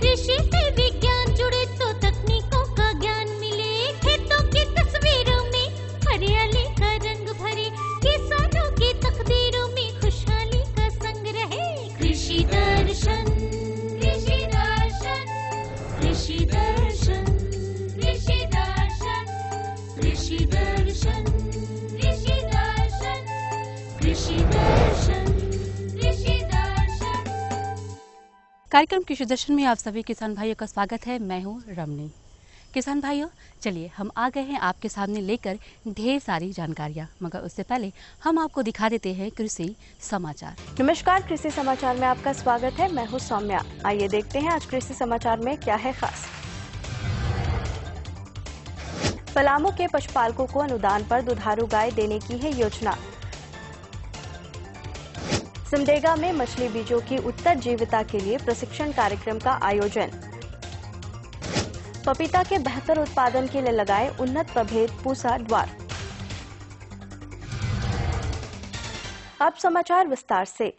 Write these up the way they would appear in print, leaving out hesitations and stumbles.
कृषि से विज्ञान जुड़े तो तकनीकों का ज्ञान मिले, खेतों की तस्वीरों में हरियाली का रंग भरे, किसानों की तकदीरों में खुशहाली का संग रहे। कृषि दर्शन, कृषि दर्शन, कृषि दर्शन, कृषि दर्शन, कृषि दर्शन, कृषि दर्शन, कृषि दर्शन, कृषि दर्शन। कार्यक्रम कृषि दर्शन में आप सभी किसान भाइयों का स्वागत है। मैं हूं रमनी। किसान भाइयों, चलिए हम आ गए हैं आपके सामने लेकर ढेर सारी जानकारियां, मगर उससे पहले हम आपको दिखा देते हैं कृषि समाचार। नमस्कार, कृषि समाचार में आपका स्वागत है। मैं हूं सौम्या। आइए देखते हैं आज कृषि समाचार में क्या है खास। पलामू के पशुपालकों को अनुदान पर दुधारू गाय देने की है योजना। सिमडेगा में मछली बीजों की उत्तरजीविता के लिए प्रशिक्षण कार्यक्रम का आयोजन। पपीता के बेहतर उत्पादन के लिए लगाए उन्नत प्रभेद पूसा ड्वार्फ। अब समाचार विस्तार से।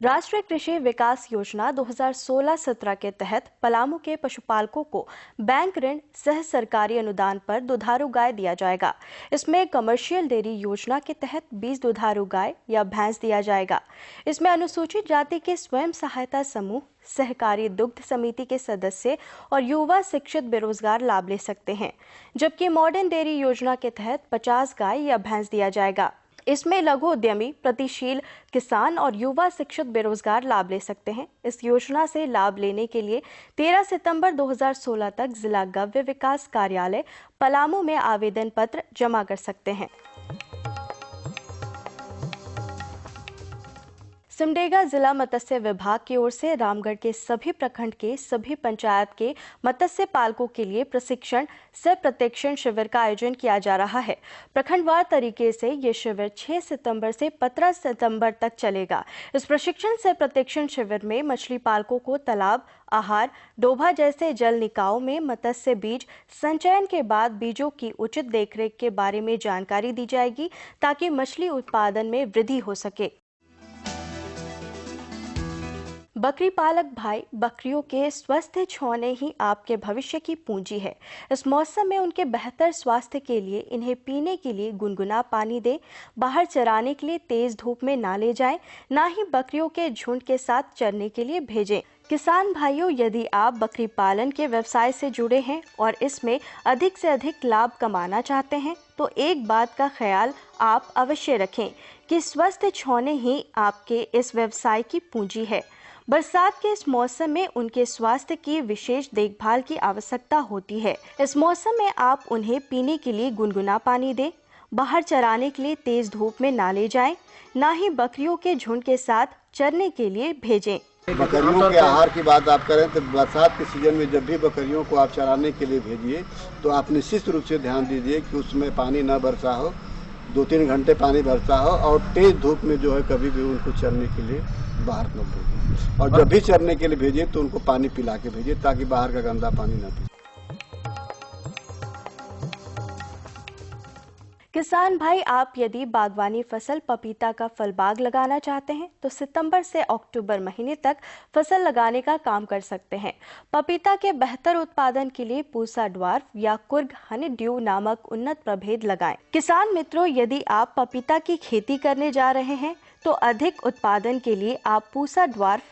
राष्ट्रीय कृषि विकास योजना 2016-17 के तहत पलामू के पशुपालकों को बैंक ऋण सह सरकारी अनुदान पर दुधारू गाय दिया जाएगा। इसमें कमर्शियल डेयरी योजना के तहत 20 दुधारू गाय या भैंस दिया जाएगा। इसमें अनुसूचित जाति के स्वयं सहायता समूह, सहकारी दुग्ध समिति के सदस्य और युवा शिक्षित बेरोजगार लाभ ले सकते हैं, जबकि मॉडर्न डेयरी योजना के तहत 50 गाय या भैंस दिया जाएगा। इसमें लघु उद्यमी, प्रगतिशील किसान और युवा शिक्षित बेरोजगार लाभ ले सकते हैं। इस योजना से लाभ लेने के लिए 13 सितंबर 2016 तक जिला गव्य विकास कार्यालय पलामू में आवेदन पत्र जमा कर सकते हैं। सिमडेगा जिला मत्स्य विभाग की ओर से रामगढ़ के सभी प्रखंड के सभी पंचायत के मत्स्य पालकों के लिए प्रशिक्षण सह प्रशिक्षण शिविर का आयोजन किया जा रहा है। प्रखंडवार तरीके से ये शिविर 6 सितंबर से 15 सितंबर तक चलेगा। इस प्रशिक्षण सह प्रशिक्षण शिविर में मछली पालकों को तालाब, आहार, डोभा जैसे जल निकायों में मत्स्य बीज संचयन के बाद बीजों की उचित देखरेख के बारे में जानकारी दी जाएगी, ताकि मछली उत्पादन में वृद्धि हो सके। बकरी पालक भाई, बकरियों के स्वस्थ छौने ही आपके भविष्य की पूंजी है। इस मौसम में उनके बेहतर स्वास्थ्य के लिए इन्हें पीने के लिए गुनगुना पानी दें, बाहर चराने के लिए तेज धूप में ना ले जाएं, ना ही बकरियों के झुंड के साथ चरने के लिए भेजें। किसान भाइयों, यदि आप बकरी पालन के व्यवसाय से जुड़े हैं और इसमें अधिक से अधिक लाभ कमाना चाहते हैं, तो एक बात का ख्याल आप अवश्य रखें कि स्वस्थ छौने ही आपके इस व्यवसाय की पूंजी है। बरसात के इस मौसम में उनके स्वास्थ्य की विशेष देखभाल की आवश्यकता होती है। इस मौसम में आप उन्हें पीने के लिए गुनगुना पानी दें, बाहर चराने के लिए तेज धूप में ना ले जाएं, ना ही बकरियों के झुंड के साथ चरने के लिए भेजें। बकरियों के आहार की बात आप करें तो बरसात के सीजन में जब भी बकरियों को आप चराने के लिए भेजिए तो आप निश्चित रूप से ध्यान दीजिए कि उसमें पानी न बरसा हो, 2-3 घंटे पानी बरसा हो, और तेज धूप में जो है कभी भी उनको चरने के लिए बाहर न भेजिए। और जब भी चरने के लिए भेजिए तो उनको पानी पिला के भेजिए, ताकि बाहर का गंदा पानी न पी। किसान भाई, आप यदि बागवानी फसल पपीता का फल बाग लगाना चाहते हैं तो सितंबर से अक्टूबर महीने तक फसल लगाने का काम कर सकते हैं। पपीता के बेहतर उत्पादन के लिए पूसा ड्वार्फ या कुर्ग हनी ड्यू नामक उन्नत प्रभेद लगाएं। किसान मित्रों, यदि आप पपीता की खेती करने जा रहे हैं तो अधिक उत्पादन के लिए आप पूसा ड्वार्फ,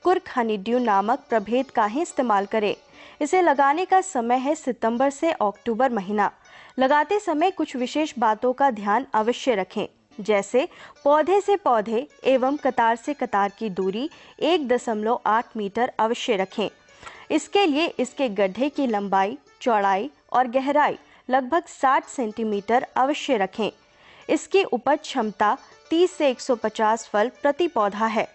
कुर्ग हनी ड्यू नामक प्रभेद का ही इस्तेमाल करें। इसे लगाने का समय है सितंबर से अक्टूबर महीना। लगाते समय कुछ विशेष बातों का ध्यान अवश्य रखें, जैसे पौधे से पौधे एवं कतार से कतार की दूरी 1.8 मीटर अवश्य रखें। इसके लिए इसके गड्ढे की लंबाई, चौड़ाई और गहराई लगभग 60 सेंटीमीटर अवश्य रखें। इसकी उपज क्षमता 30 से 150 फल प्रति पौधा है।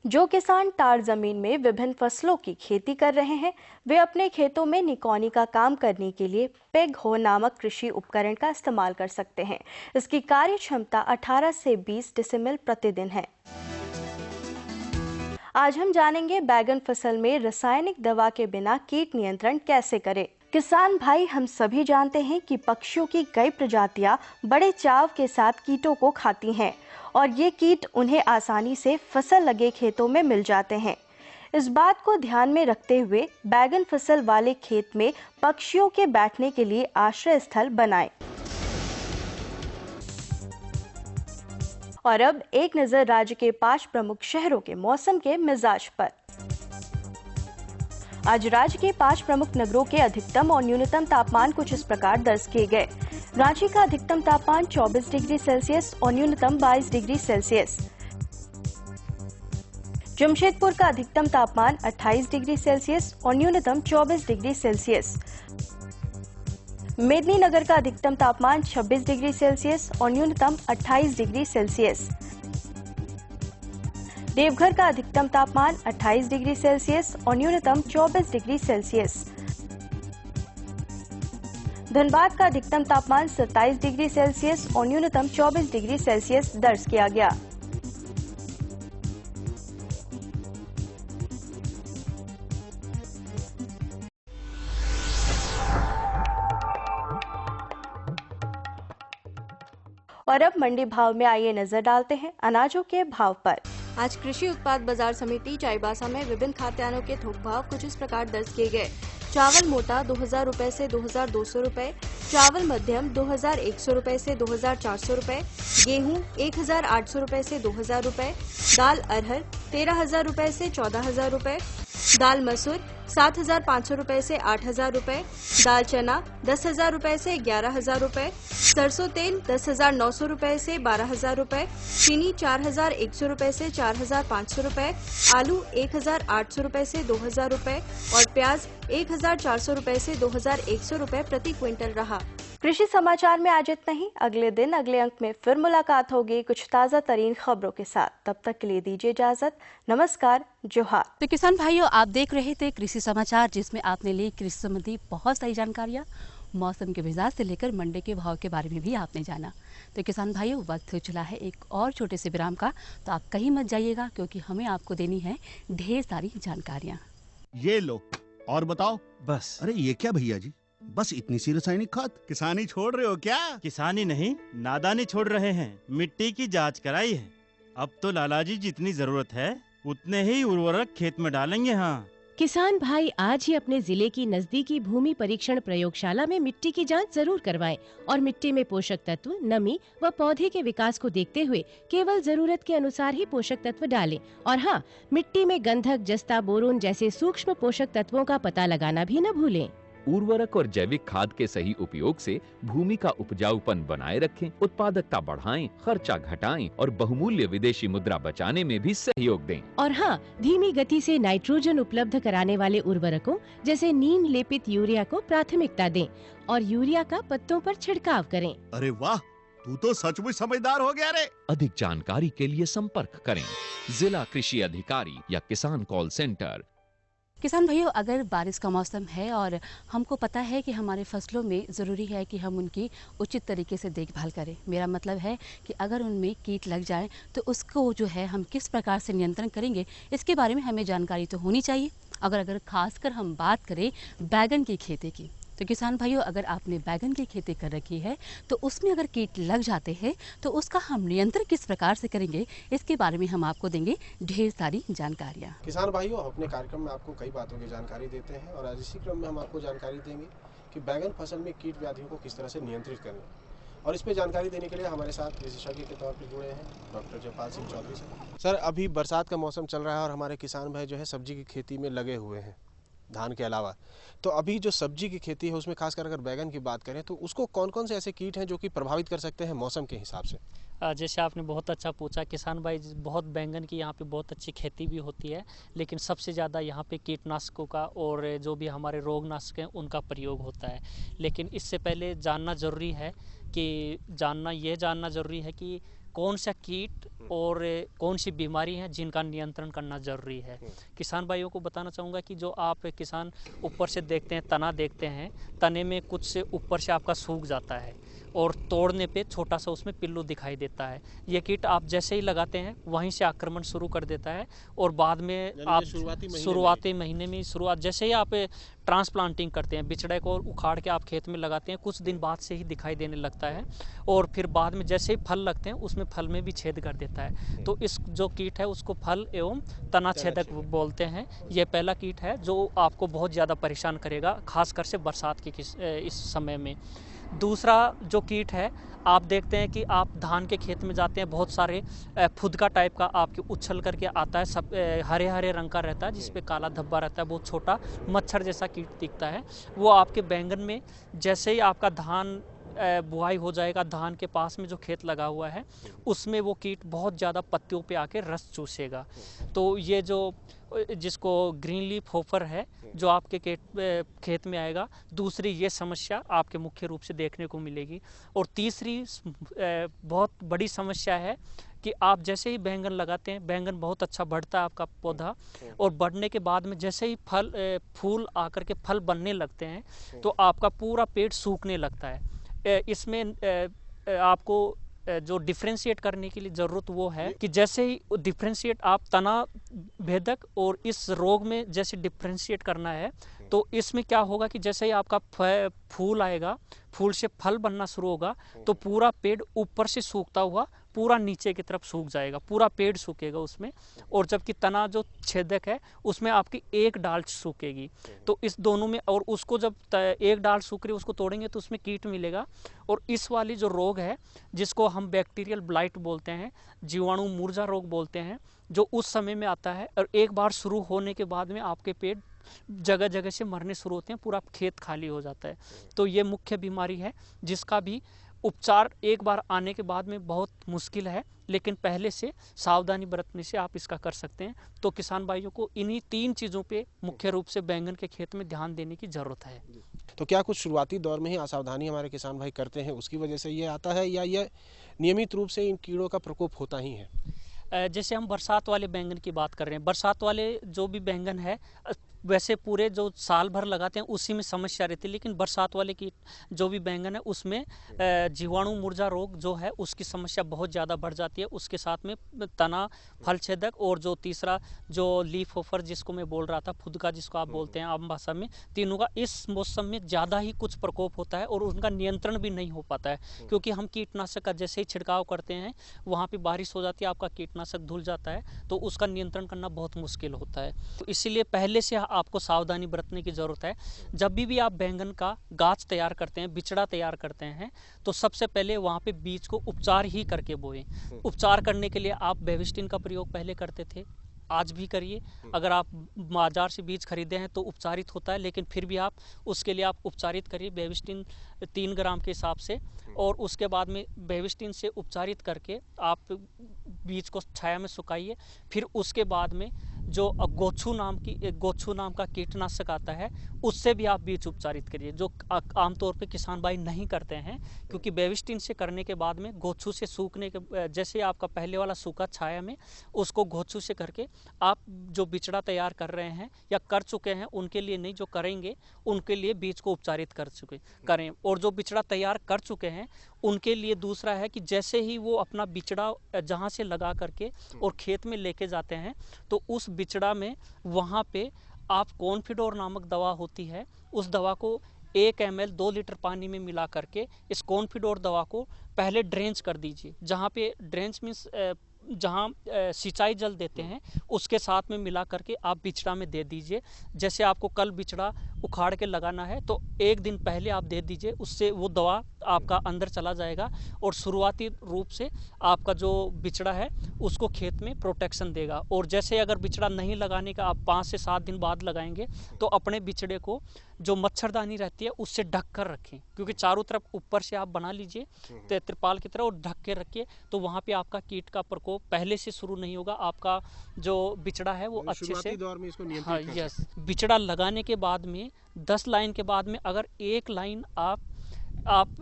जो किसान टार जमीन में विभिन्न फसलों की खेती कर रहे हैं, वे अपने खेतों में निकौनी का काम करने के लिए पेग हो नामक कृषि उपकरण का इस्तेमाल कर सकते हैं। इसकी कार्य क्षमता 18 से 20 डेसिमल प्रतिदिन है। आज हम जानेंगे बैगन फसल में रासायनिक दवा के बिना कीट नियंत्रण कैसे करें। किसान भाई, हम सभी जानते हैं कि पक्षियों की कई प्रजातियां बड़े चाव के साथ कीटों को खाती हैं और ये कीट उन्हें आसानी से फसल लगे खेतों में मिल जाते हैं। इस बात को ध्यान में रखते हुए बैगन फसल वाले खेत में पक्षियों के बैठने के लिए आश्रय स्थल बनाएं। और अब एक नजर राज्य के 5 प्रमुख शहरों के मौसम के मिजाज पर। आज राज्य के 5 प्रमुख नगरों के अधिकतम और न्यूनतम तापमान कुछ इस प्रकार दर्ज किए गए। रांची का अधिकतम तापमान 24 डिग्री सेल्सियस और न्यूनतम 22 डिग्री सेल्सियस। जमशेदपुर का अधिकतम तापमान 28 डिग्री सेल्सियस और न्यूनतम 24 डिग्री सेल्सियस। मेदिनीनगर का अधिकतम तापमान 26 डिग्री सेल्सियस और न्यूनतम 28 डिग्री सेल्सियस। देवघर का अधिकतम तापमान 28 डिग्री सेल्सियस और न्यूनतम 24 डिग्री सेल्सियस। धनबाद का अधिकतम तापमान 27 डिग्री सेल्सियस और न्यूनतम 24 डिग्री सेल्सियस दर्ज किया गया। और अब मंडी भाव में आइए नजर डालते हैं अनाजों के भाव पर। आज कृषि उत्पाद बाजार समिति चाईबासा में विभिन्न खाद्यान्नों के थोक भाव कुछ इस प्रकार दर्ज किए गए। चावल मोटा 2000 रुपए से 2200 रुपए, चावल मध्यम 2100 रुपए से 2400 रुपए, गेहूं 1800 रुपए से 2000 रुपए, दाल अरहर 13000 रुपए से 14000 रुपए, दाल मसूर 7500 रुपए से 8000 रुपए, दाल चना 10000 रुपए से 11000 रुपए, सरसों तेल 10900 रुपए से 12000 रुपए, चीनी 4100 रुपए से 4500 रुपए, आलू 1800 रुपए से 2000 रुपए और प्याज 1400 रुपए से 2100 रुपए प्रति क्विंटल रहा। कृषि समाचार में आज इतना ही। अगले दिन अगले अंक में फिर मुलाकात होगी कुछ ताज़ा तरीन खबरों के साथ। तब तक के लिए दीजिए इजाजत। नमस्कार, जोहार। तो किसान भाइयों, आप देख रहे थे कृषि समाचार, जिसमें आपने ली कृषि संबंधी बहुत सारी जानकारियाँ। मौसम के मिजाज से लेकर मंडी के भाव के बारे में भी आपने जाना। तो किसान भाइयों, वक्त हो चला है एक और छोटे से विराम का, तो आप कहीं मत जाइएगा, क्योंकि हमें आपको देनी है ढेर सारी जानकारियाँ। ये लो और बताओ। बस। अरे ये क्या भैया जी, बस इतनी सी रासायनिक खाद? किसानी छोड़ रहे हो क्या? किसानी नहीं, नादानी छोड़ रहे हैं। मिट्टी की जांच कराई है। अब तो लाला जी जितनी जरूरत है उतने ही उर्वरक खेत में डालेंगे। हाँ, किसान भाई आज ही अपने जिले की नजदीकी भूमि परीक्षण प्रयोगशाला में मिट्टी की जांच जरूर करवाएं और मिट्टी में पोषक तत्व, नमी व पौधे के विकास को देखते हुए केवल जरूरत के अनुसार ही पोषक तत्व डालें। और हाँ, मिट्टी में गंधक, जस्ता, बोरोन जैसे सूक्ष्म पोषक तत्वों का पता लगाना भी न भूलें। उर्वरक और जैविक खाद के सही उपयोग से भूमि का उपजाऊपन बनाए रखें, उत्पादकता बढ़ाएं, खर्चा घटाएं और बहुमूल्य विदेशी मुद्रा बचाने में भी सहयोग दें। और हाँ, धीमी गति से नाइट्रोजन उपलब्ध कराने वाले उर्वरकों जैसे नीम लेपित यूरिया को प्राथमिकता दें और यूरिया का पत्तों पर छिड़काव करें। अरे वाह, तू तो सचमुच समझदार हो गया रे। अधिक जानकारी के लिए संपर्क करें जिला कृषि अधिकारी या किसान कॉल सेंटर। किसान भाइयों, अगर बारिश का मौसम है और हमको पता है कि हमारे फसलों में ज़रूरी है कि हम उनकी उचित तरीके से देखभाल करें। मेरा मतलब है कि अगर उनमें कीट लग जाए तो उसको जो है हम किस प्रकार से नियंत्रण करेंगे, इसके बारे में हमें जानकारी तो होनी चाहिए। अगर खासकर हम बात करें बैगन की खेती की, तो किसान भाइयों, अगर आपने बैगन की खेती कर रखी है तो उसमें अगर कीट लग जाते हैं तो उसका हम नियंत्रण किस प्रकार से करेंगे, इसके बारे में हम आपको देंगे ढेर सारी जानकारियाँ। किसान भाइयों, अपने कार्यक्रम में आपको कई बातों की जानकारी देते हैं और आज इसी क्रम में हम आपको जानकारी देंगे कि बैगन फसल में कीट व्याधियों को किस तरह से नियंत्रित करें। और इस पर जानकारी देने के लिए हमारे साथ विशेषज्ञ के तौर पर जुड़े हैं डॉक्टर जयपाल सिंह चौधरी सर। अभी बरसात का मौसम चल रहा है और हमारे किसान भाई जो है सब्जी की खेती में लगे हुए हैं धान के अलावा। तो अभी जो सब्जी की खेती है उसमें खासकर अगर बैगन की बात करें तो उसको कौन कौन से ऐसे कीट हैं जो कि प्रभावित कर सकते हैं मौसम के हिसाब से? जैसे आपने बहुत अच्छा पूछा किसान भाई, बहुत बैंगन की यहाँ पे बहुत अच्छी खेती भी होती है, लेकिन सबसे ज़्यादा यहाँ पे कीटनाशकों का और जो भी हमारे रोगनाशक हैं उनका प्रयोग होता है। लेकिन इससे पहले जानना ज़रूरी है कि कौन सा कीट और कौन सी बीमारी है जिनका नियंत्रण करना ज़रूरी है। किसान भाइयों को बताना चाहूँगा कि जो आप किसान ऊपर से देखते हैं, तना देखते हैं, तने में कुछ से ऊपर से आपका सूख जाता है और तोड़ने पे छोटा सा उसमें पिल्लू दिखाई देता है। ये कीट आप जैसे ही लगाते हैं वहीं से आक्रमण शुरू कर देता है और बाद में आप शुरुआती महीने में जैसे ही आप ट्रांसप्लांटिंग करते हैं, बिचड़े को उखाड़ के आप खेत में लगाते हैं, कुछ दिन बाद से ही दिखाई देने लगता है और फिर बाद में जैसे ही फल लगते हैं उसमें फल में भी छेद कर देता है। तो इस जो कीट है उसको फल एवं तना छेदक बोलते हैं। यह पहला कीट है जो आपको बहुत ज़्यादा परेशान करेगा, खासकर से बरसात के इस समय में। दूसरा जो कीट है, आप देखते हैं कि आप धान के खेत में जाते हैं, बहुत सारे फुदका टाइप का आपके उछल करके आता है, सब हरे हरे रंग का रहता है, जिसपे काला धब्बा रहता है, बहुत छोटा मच्छर जैसा कीट दिखता है। वो आपके बैंगन में जैसे ही आपका धान बुआई हो जाएगा, धान के पास में जो खेत लगा हुआ है उसमें वो कीट बहुत ज़्यादा पत्तियों पे आके रस चूसेगा। तो ये जो जिसको ग्रीन लीफ होपर है जो आपके खेत में आएगा, दूसरी ये समस्या आपके मुख्य रूप से देखने को मिलेगी। और तीसरी बहुत बड़ी समस्या है कि आप जैसे ही बैंगन लगाते हैं, बैंगन बहुत अच्छा बढ़ता है आपका पौधा, और बढ़ने के बाद में जैसे ही फूल आकर के फल बनने लगते हैं तो आपका पूरा पेड़ सूखने लगता है। इसमें आपको जो डिफ्रेंशिएट करने के लिए ज़रूरत वो है कि जैसे ही डिफ्रेंशिएट आप तना भेदक और इस रोग में जैसे डिफ्रेंशिएट करना है, तो इसमें क्या होगा कि जैसे ही आपका फूल आएगा, फूल से फल बनना शुरू होगा, तो पूरा पेड़ ऊपर से सूखता हुआ पूरा नीचे की तरफ सूख जाएगा, पूरा पेड़ सूखेगा उसमें। और जबकि तना जो छेदक है उसमें आपकी एक डाल सूखेगी। तो इस दोनों में, और उसको जब एक डाल सूख रही है उसको तोड़ेंगे तो उसमें कीट मिलेगा। और इस वाली जो रोग है जिसको हम बैक्टीरियल ब्लाइट बोलते हैं, जीवाणु मुरझा रोग बोलते हैं, जो उस समय में आता है और एक बार शुरू होने के बाद में आपके पेड़ जगह जगह से मरने शुरू होते हैं, पूरा खेत खाली हो जाता है। तो ये मुख्य बीमारी है जिसका भी उपचार एक बार आने के बाद में बहुत मुश्किल है, लेकिन पहले से सावधानी बरतने से आप इसका कर सकते हैं। तो किसान भाइयों को इन्हीं 3 चीज़ों पे मुख्य रूप से बैंगन के खेत में ध्यान देने की ज़रूरत है। तो क्या कुछ शुरुआती दौर में ही असावधानी हमारे किसान भाई करते हैं, उसकी वजह से ये आता है, या ये नियमित रूप से इन कीड़ों का प्रकोप होता ही है? जैसे हम बरसात वाले बैंगन की बात कर रहे हैं, बरसात वाले जो भी बैंगन है वैसे पूरे जो साल भर लगाते हैं उसी में समस्या रहती है, लेकिन बरसात वाले की जो भी बैंगन है उसमें जीवाणु मुरझा रोग जो है उसकी समस्या बहुत ज़्यादा बढ़ जाती है। उसके साथ में तना फल छेदक और जो तीसरा जो लीफ होपर जिसको मैं बोल रहा था, फुदका जिसको आप बोलते हैं आम भाषा में, तीनों का इस मौसम में ज़्यादा ही कुछ प्रकोप होता है और उनका नियंत्रण भी नहीं हो पाता है, क्योंकि हम कीटनाशक का जैसे ही छिड़काव करते हैं वहाँ पर बारिश हो जाती है, आपका कीटनाशक धुल जाता है, तो उसका नियंत्रण करना बहुत मुश्किल होता है। तो इसीलिए पहले से आपको सावधानी बरतने की ज़रूरत है। जब भी आप बैंगन का गाछ तैयार करते हैं, बिचड़ा तैयार करते हैं, तो सबसे पहले वहाँ पे बीज को उपचार ही करके बोएं। उपचार करने के लिए आप बेविस्टिन का प्रयोग पहले करते थे, आज भी करिए। अगर आप बाजार से बीज खरीदे हैं तो उपचारित होता है, लेकिन फिर भी आप उसके लिए आप उपचारित करिए बेविस्टिन 3 ग्राम के हिसाब से, और उसके बाद में बेविस्टिन से उपचारित करके आप बीज को छाया में सुखाइए। फिर उसके बाद में जो गोछू नाम का कीटनाशक आता है उससे भी आप बीज उपचारित करिए, जो आमतौर पे किसान भाई नहीं करते हैं, क्योंकि बेविस्टिन से करने के बाद में गोछू से सूखने के जैसे आपका पहले वाला सूखा छाया में, उसको गोछू से करके आप जो बिचड़ा तैयार कर रहे हैं या कर चुके हैं उनके लिए नहीं, जो करेंगे उनके लिए बीज को उपचारित करें। और जो बिचड़ा तैयार कर चुके हैं उनके लिए दूसरा है कि जैसे ही वो अपना बिचड़ा जहाँ से लगा करके और खेत में लेके जाते हैं, तो उस बिचड़ा में वहाँ पे आप कॉन्फिडोर नामक दवा होती है, उस दवा को 1 ml 2 लीटर पानी में मिला करके इस कॉन्फिडोर दवा को पहले ड्रेंच कर दीजिए। जहाँ पे ड्रेंच मीन्स जहाँ सिंचाई जल देते हैं उसके साथ में मिला करके आप बिचड़ा में दे दीजिए। जैसे आपको कल बिचड़ा उखाड़ के लगाना है तो 1 दिन पहले आप दे दीजिए, उससे वो दवा आपका अंदर चला जाएगा और शुरुआती रूप से आपका जो बिचड़ा है उसको खेत में प्रोटेक्शन देगा। और जैसे अगर बिचड़ा नहीं लगाने का आप 5 से 7 दिन बाद लगाएंगे तो अपने बिचड़े को जो मच्छरदानी रहती है उससे ढक कर रखें, क्योंकि चारों तरफ ऊपर से आप बना लीजिए त्रिपाल की तरह और ढक के रखिए, तो वहाँ पे आपका कीट का प्रकोप पहले से शुरू नहीं होगा। आपका जो बिचड़ा है वो अच्छे से दौर में इसको नियंत्रित कर यस, बिचड़ा लगाने के बाद में 10 लाइन के बाद में अगर 1 लाइन आप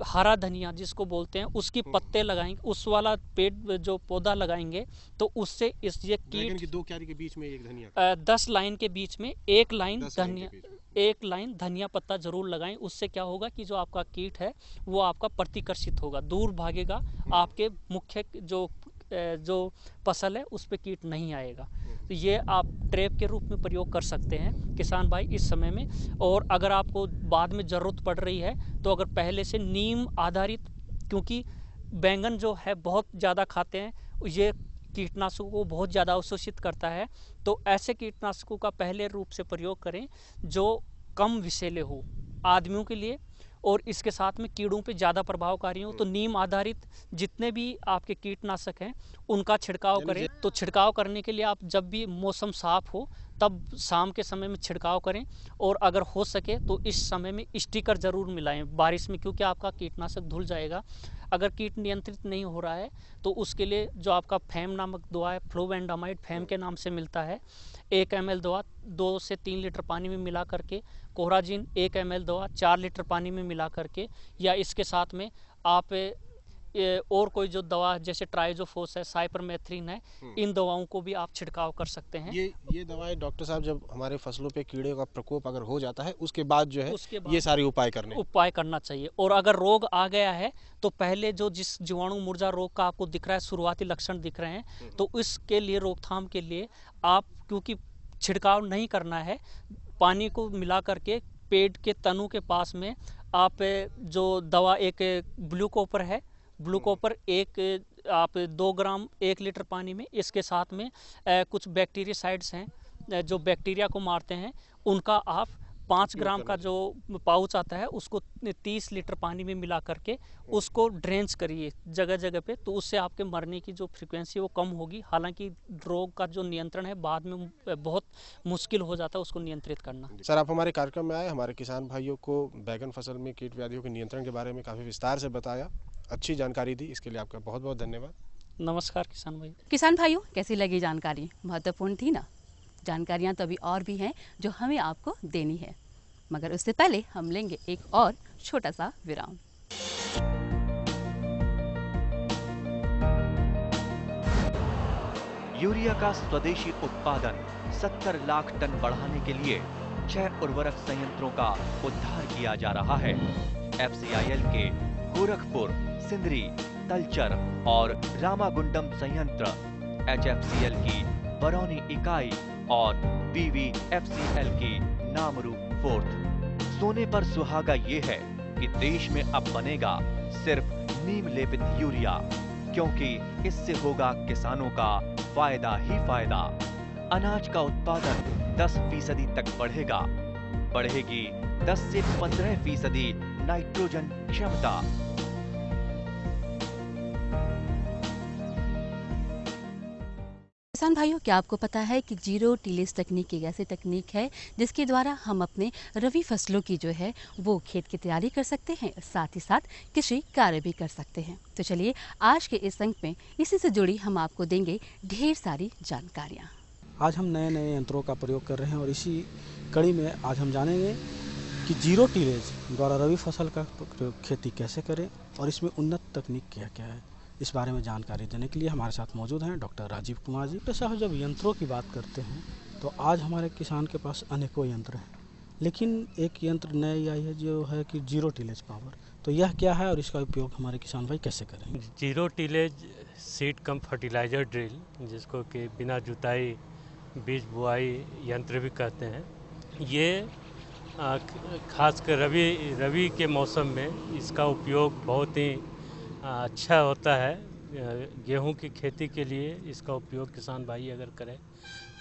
हरा धनिया जिसको बोलते हैं उसकी पत्ते लगाएंगे, उस वाला पेड़ जो पौधा लगाएंगे, तो उससे ये कीट की 2 क्यारी के बीच में 1 धनिया 10 लाइन के बीच में 1 लाइन धनिया, 1 लाइन धनिया पत्ता जरूर लगाएं। उससे क्या होगा कि जो आपका कीट है वो आपका प्रतिकर्षित होगा, दूर भागेगा, आपके मुख्य जो जो फसल है उस पे कीट नहीं आएगा। तो ये आप ट्रैप के रूप में प्रयोग कर सकते हैं किसान भाई इस समय में। और अगर आपको बाद में ज़रूरत पड़ रही है तो अगर पहले से नीम आधारित, क्योंकि बैंगन जो है बहुत ज़्यादा खाते हैं, ये कीटनाशकों को बहुत ज़्यादा अवशोषित करता है, तो ऐसे कीटनाशकों का पहले रूप से प्रयोग करें जो कम विषैले हो आदमियों के लिए और इसके साथ में कीड़ों पे ज़्यादा प्रभावकारी हो। तो नीम आधारित जितने भी आपके कीटनाशक हैं उनका छिड़काव करें। तो छिड़काव करने के लिए आप जब भी मौसम साफ हो तब शाम के समय में छिड़काव करें, और अगर हो सके तो इस समय में स्टिकर ज़रूर मिलाएं बारिश में, क्योंकि आपका कीटनाशक धुल जाएगा। अगर कीट नियंत्रित नहीं हो रहा है तो उसके लिए जो आपका फैम नामक दवा है, फ्लोवेंडामाइड फैम के नाम से मिलता है, 1 ml दवा 2 से 3 लीटर पानी में मिला करके, कोहराजिन 1 ml दवा 4 लीटर पानी में मिला करके, या इसके साथ में आप और कोई जो दवा जैसे ट्राइजोफोस है, साइपरमेथ्रिन है, इन दवाओं को भी आप छिड़काव कर सकते हैं। ये दवाएं डॉक्टर साहब जब हमारे फसलों पे कीड़े का प्रकोप अगर हो जाता है उसके बाद जो है ये सारे उपाय करना चाहिए। और अगर रोग आ गया है तो पहले जो जिस जीवाणु मुर्जा रोग का आपको दिख रहा है, शुरुआती लक्षण दिख रहे हैं, तो इसके लिए रोकथाम के लिए आप, क्योंकि छिड़काव नहीं करना है, पानी को मिला करके पेड़ के तनों के पास में आप जो दवा, एक ब्लूकोपर है, ब्लूकोपर आप 2 ग्राम 1 लीटर पानी में, इसके साथ में कुछ बैक्टीरियासाइड्स हैं जो बैक्टीरिया को मारते हैं, उनका आप 5 ग्राम का जो पाउच आता है उसको 30 लीटर पानी में मिला करके उसको ड्रेंच करिए जगह जगह पे, तो उससे आपके मरने की जो फ्रीक्वेंसी वो कम होगी। हालांकि रोग का जो नियंत्रण है बाद में बहुत मुश्किल हो जाता है उसको नियंत्रित करना। सर, आप हमारे कार्यक्रम में आए, हमारे किसान भाइयों को बैगन फसल में कीट व्याधियों के नियंत्रण के बारे में काफ़ी विस्तार से बताया, अच्छी जानकारी दी, इसके लिए आपका बहुत बहुत धन्यवाद। नमस्कार किसान भाई। किसान भाइयों, कैसी लगी जानकारी? महत्वपूर्ण थी ना? जानकारियाँ तो अभी और भी हैं जो हमें आपको देनी है, मगर उससे पहले हम लेंगे एक और छोटा सा विराम। यूरिया का स्वदेशी उत्पादन 70 लाख टन बढ़ाने के लिए 6 उर्वरक संयंत्रों का उद्धार किया जा रहा है। FCIL के गोरखपुर, सिंदरी, तलचर और रामागुंडम संयंत्र, HFCL की बरौनी इकाई और BVFCL की नामरू फोर्थ। सोने पर सुहागा ये है कि देश में अब बनेगा सिर्फ नीम लेपित यूरिया, क्योंकि इससे होगा किसानों का फायदा ही फायदा। अनाज का उत्पादन 10% तक बढ़ेगा, बढ़ेगी 10 से 15% नाइट्रोजन क्षमता। किसान भाइयों, क्या आपको पता है कि जीरो टिलेज तकनीक एक ऐसी तकनीक है जिसके द्वारा हम अपने रबी फसलों की जो है वो खेत की तैयारी कर सकते हैं, साथ ही साथ कृषि कार्य भी कर सकते हैं। तो चलिए आज के इस अंक में इसी से जुड़ी हम आपको देंगे ढेर सारी जानकारियाँ। आज हम नए नए यंत्रों का प्रयोग कर रहे हैं और इसी कड़ी में आज हम जानेंगे कि जीरो टिलेज द्वारा रबी फसल का खेती कैसे करें और इसमें उन्नत तकनीक क्या क्या है। इस बारे में जानकारी देने के लिए हमारे साथ मौजूद हैं डॉक्टर राजीव कुमार जी। तो साहब, जब यंत्रों की बात करते हैं तो आज हमारे किसान के पास अनेकों यंत्र हैं, लेकिन एक यंत्र नई आई है जो है कि जीरो टिलेज पावर। तो यह क्या है और इसका उपयोग हमारे किसान भाई कैसे करें? Zero tillage seed cum fertiliser drill, जिसको कि बिना जुताई बीज बुआई यंत्र भी कहते हैं, ये खासकर रबी के मौसम में इसका उपयोग बहुत ही अच्छा होता है। गेहूं की खेती के लिए इसका उपयोग किसान भाई अगर करें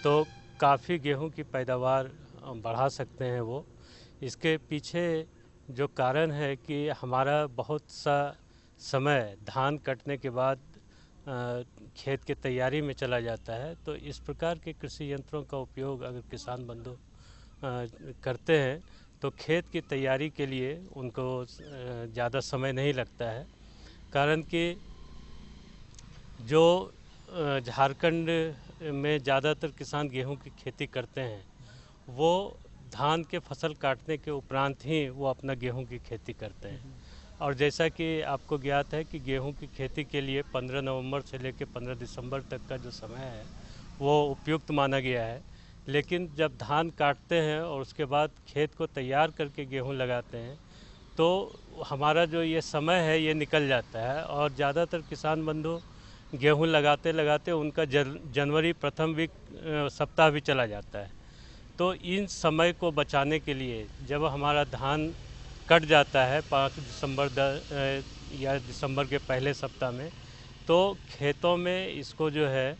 तो काफ़ी गेहूं की पैदावार बढ़ा सकते हैं वो। इसके पीछे जो कारण है कि हमारा बहुत सा समय धान कटने के बाद खेत के तैयारी में चला जाता है, तो इस प्रकार के कृषि यंत्रों का उपयोग अगर किसान बंधु करते हैं तो खेत की तैयारी के लिए उनको ज़्यादा समय नहीं लगता है। कारण कि जो झारखंड में ज़्यादातर किसान गेहूं की खेती करते हैं वो धान के फसल काटने के उपरांत ही वो अपना गेहूं की खेती करते हैं। और जैसा कि आपको ज्ञात है कि गेहूं की खेती के लिए 15 नवंबर से लेकर 15 दिसंबर तक का जो समय है वो उपयुक्त माना गया है। लेकिन जब धान काटते हैं और उसके बाद खेत को तैयार करके गेहूं लगाते हैं तो हमारा जो ये समय है ये निकल जाता है और ज़्यादातर किसान बंधु गेहूं लगाते लगाते उनका जनवरी प्रथम सप्ताह भी चला जाता है। तो इन समय को बचाने के लिए जब हमारा धान कट जाता है 5 दिसंबर या दिसंबर के पहले सप्ताह में, तो खेतों में इसको जो है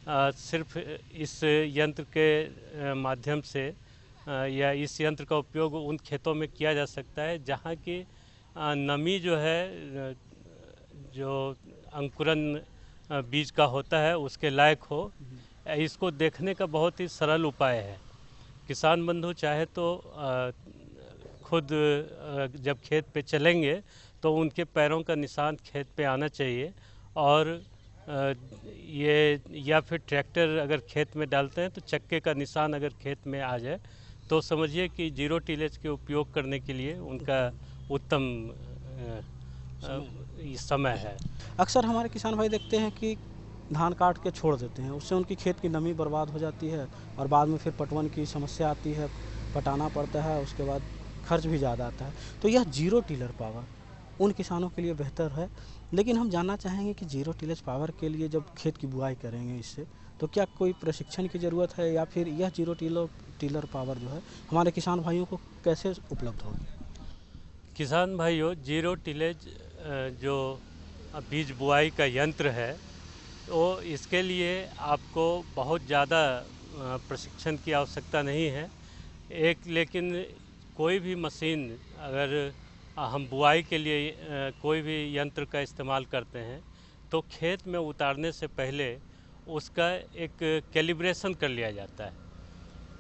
सिर्फ इस यंत्र के माध्यम से या इस यंत्र का उपयोग उन खेतों में किया जा सकता है जहाँ की नमी जो है, जो अंकुरन बीज का होता है उसके लायक हो। इसको देखने का बहुत ही सरल उपाय है। किसान बंधु चाहे तो खुद जब खेत पे चलेंगे तो उनके पैरों का निशान खेत पे आना चाहिए, और ये या फिर ट्रैक्टर अगर खेत में डालते हैं तो चक्के का निशान अगर खेत में आ जाए तो समझिए कि जीरो टिलेज के उपयोग करने के लिए उनका उत्तम समय है। अक्सर हमारे किसान भाई देखते हैं कि धान काट के छोड़ देते हैं, उससे उनकी खेत की नमी बर्बाद हो जाती है और बाद में फिर पटवन की समस्या आती है, पटाना पड़ता है, उसके बाद खर्च भी ज़्यादा आता है। तो यह जीरो टिलर पावर उन किसानों के लिए बेहतर है, लेकिन हम जानना चाहेंगे कि जीरो टिलेज पावर के लिए जब खेत की बुआई करेंगे इससे, तो क्या कोई प्रशिक्षण की ज़रूरत है या फिर यह जीरो टिलर पावर जो है हमारे किसान भाइयों को कैसे उपलब्ध होगी? किसान भाइयों, जीरो टिलेज जो बीज बुआई का यंत्र है, तो इसके लिए आपको बहुत ज़्यादा प्रशिक्षण की आवश्यकता नहीं है। लेकिन कोई भी मशीन अगर हम बुआई के लिए कोई भी यंत्र का इस्तेमाल करते हैं तो खेत में उतारने से पहले उसका एक कैलिब्रेशन कर लिया जाता है।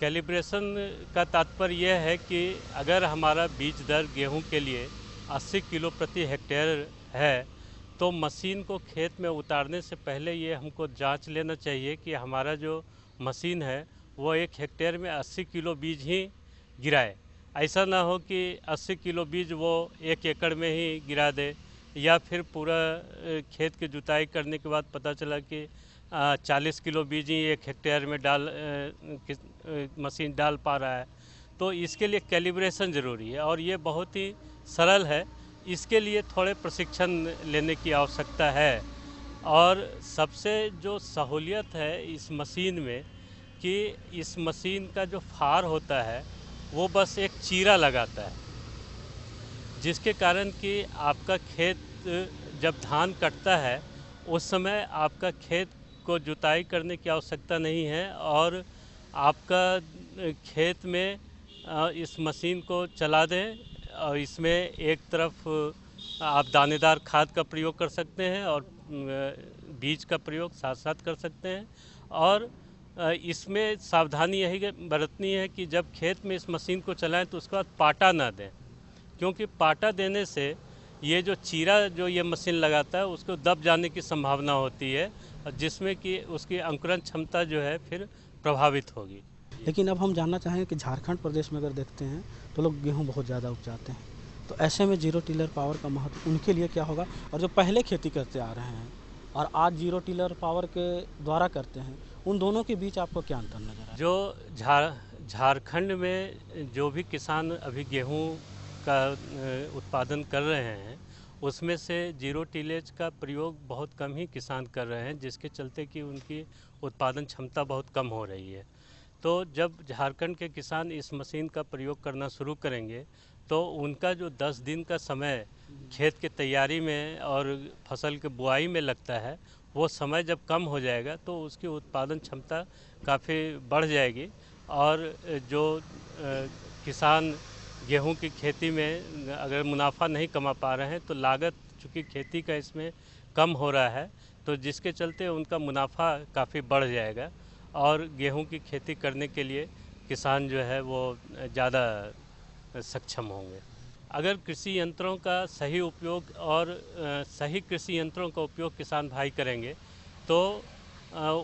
कैलिब्रेशन का तात्पर्य यह है कि अगर हमारा बीज दर गेहूं के लिए 80 किलो प्रति हेक्टेयर है तो मशीन को खेत में उतारने से पहले ये हमको जांच लेना चाहिए कि हमारा जो मशीन है वो 1 हेक्टेयर में 80 किलो बीज ही गिराए। ऐसा ना हो कि 80 किलो बीज वो 1 एकड़ में ही गिरा दे, या फिर पूरा खेत की जुताई करने के बाद पता चला कि 40 किलो बीज ही 1 हेक्टेयर में मशीन डाल पा रहा है। तो इसके लिए कैलिब्रेशन ज़रूरी है और ये बहुत ही सरल है। इसके लिए थोड़े प्रशिक्षण लेने की आवश्यकता है। और सबसे जो सहूलियत है इस मशीन में कि इस मशीन का जो फार होता है वो बस एक चीरा लगाता है, जिसके कारण कि आपका खेत जब धान कटता है उस समय आपका खेत को जुताई करने की आवश्यकता नहीं है और आपका खेत में इस मशीन को चला दें और इसमें एक तरफ आप दानेदार खाद का प्रयोग कर सकते हैं और बीज का प्रयोग साथ साथ कर सकते हैं। और इसमें सावधानी यही बरतनी है कि जब खेत में इस मशीन को चलाएं तो उसके बाद पाटा ना दें, क्योंकि पाटा देने से ये जो चीरा जो ये मशीन लगाता है उसको दब जाने की संभावना होती है, जिसमें कि उसकी अंकुरण क्षमता जो है फिर प्रभावित होगी। लेकिन अब हम जानना चाहेंगे कि झारखंड प्रदेश में अगर देखते हैं तो लोग गेहूं बहुत ज़्यादा उपजाते हैं, तो ऐसे में जीरो टिलर पावर का महत्व उनके लिए क्या होगा? और जो पहले खेती करते आ रहे हैं और आज जीरो टिलर पावर के द्वारा करते हैं, उन दोनों के बीच आपको क्या अंतर नजर आया? जो झारखंड में जो भी किसान अभी गेहूं का उत्पादन कर रहे हैं उसमें से जीरो टिलेज का प्रयोग बहुत कम ही किसान कर रहे हैं, जिसके चलते कि उनकी उत्पादन क्षमता बहुत कम हो रही है। तो जब झारखंड के किसान इस मशीन का प्रयोग करना शुरू करेंगे तो उनका जो 10 दिन का समय खेत की तैयारी में और फसल के बुआई में लगता है, वो समय जब कम हो जाएगा तो उसकी उत्पादन क्षमता काफ़ी बढ़ जाएगी। और जो किसान गेहूं की खेती में अगर मुनाफा नहीं कमा पा रहे हैं तो लागत चूँकि खेती का इसमें कम हो रहा है, तो जिसके चलते उनका मुनाफा काफ़ी बढ़ जाएगा और गेहूं की खेती करने के लिए किसान जो है वो ज़्यादा सक्षम होंगे। अगर कृषि यंत्रों का सही उपयोग और सही कृषि यंत्रों का उपयोग किसान भाई करेंगे तो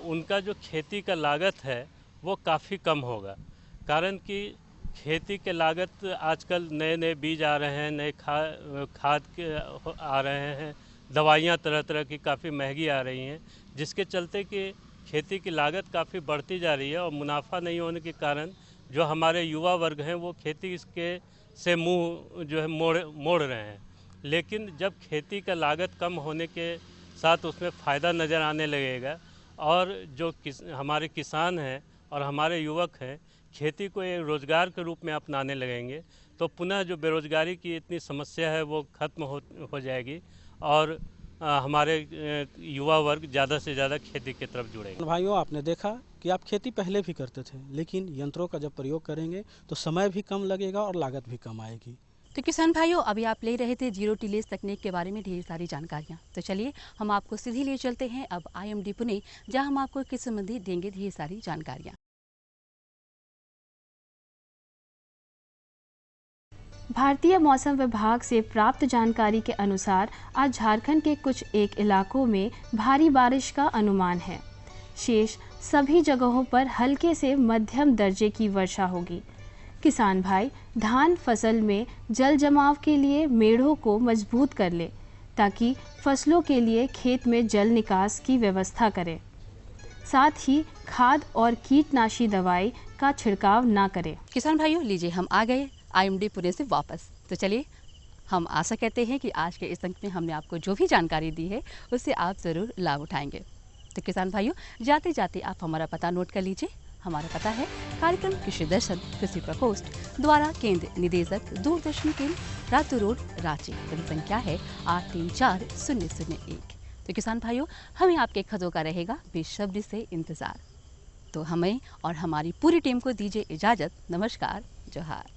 उनका जो खेती का लागत है वो काफ़ी कम होगा। कारण कि खेती के लागत आजकल नए नए बीज आ रहे हैं, नए खाद के आ रहे हैं, दवाइयाँ तरह तरह की काफ़ी महंगी आ रही हैं, जिसके चलते कि खेती की लागत काफ़ी बढ़ती जा रही है और मुनाफा नहीं होने के कारण जो हमारे युवा वर्ग हैं वो खेती से मुंह जो है मोड़ रहे हैं। लेकिन जब खेती का लागत कम होने के साथ उसमें फ़ायदा नज़र आने लगेगा और जो हमारे किसान हैं और हमारे युवक हैं खेती को एक रोज़गार के रूप में अपनाने लगेंगे तो पुनः जो बेरोज़गारी की इतनी समस्या है वो खत्म हो जाएगी और हमारे युवा वर्ग ज़्यादा से ज़्यादा खेती की तरफ जुड़ेंगे। भाइयों, आपने देखा कि आप खेती पहले भी करते थे, लेकिन यंत्रों का जब प्रयोग करेंगे तो समय भी कम लगेगा और लागत भी कम आएगी। तो किसान भाइयों, अभी आप ले रहे थे जीरो टिलेज तकनीक के बारे में ढेर सारी जानकारियाँ। तो चलिए हम आपको सीधी ले चलते हैं अब IMD पुणे, जहाँ हम आपको किस संबंधी देंगे ढेर सारी जानकारियाँ। भारतीय मौसम विभाग से प्राप्त जानकारी के अनुसार आज झारखंड के कुछ एक इलाकों में भारी बारिश का अनुमान है। शेष सभी जगहों पर हल्के से मध्यम दर्जे की वर्षा होगी। किसान भाई धान फसल में जल जमाव के लिए मेढ़ों को मजबूत कर ले ताकि फसलों के लिए खेत में जल निकास की व्यवस्था करें। साथ ही खाद और कीटनाशी दवाई का छिड़काव ना करें। किसान भाइयों, लीजिए हम आ गए IMD पुणे से वापस। तो चलिए हम आशा करते हैं कि आज के इस अंक में हमने आपको जो भी जानकारी दी है उससे आप ज़रूर लाभ उठाएंगे। तो किसान भाइयों, जाते जाते आप हमारा पता नोट कर लीजिए। हमारा पता है कार्यक्रम कृषि दर्शन, कृषि प्रकोष्ठ द्वारा केंद्र निदेशक, दूरदर्शन केंद्र, रातू रोड, रांची। वही संख्या है 834001। तो किसान भाइयों, हमें आपके खतों का रहेगा बेसब्री से इंतज़ार। तो हमें और हमारी पूरी टीम को दीजिए इजाज़त। नमस्कार, जोहार।